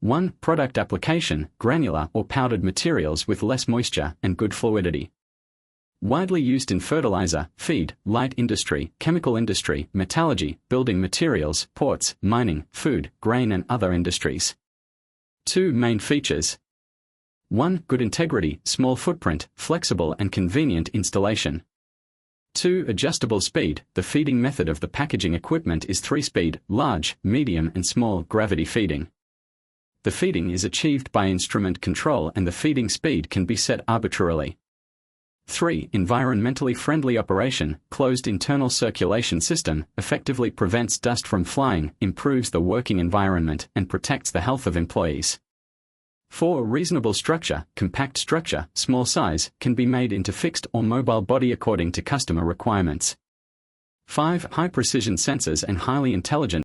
1. Product application, granular or powdered materials with less moisture and good fluidity. Widely used in fertilizer, feed, light industry, chemical industry, metallurgy, building materials, ports, mining, food, grain and other industries. 2. Main features. 1. Good integrity, small footprint, flexible and convenient installation. 2. Adjustable speed. The feeding method of the packaging equipment is 3-speed, large, medium and small gravity feeding. The feeding is achieved by instrument control and the feeding speed can be set arbitrarily. 3. Environmentally friendly operation. Closed internal circulation system effectively prevents dust from flying, improves the working environment and protects the health of employees. 4. Reasonable structure. Compact structure, small size, can be made into fixed or mobile body according to customer requirements. 5. High precision sensors and highly intelligent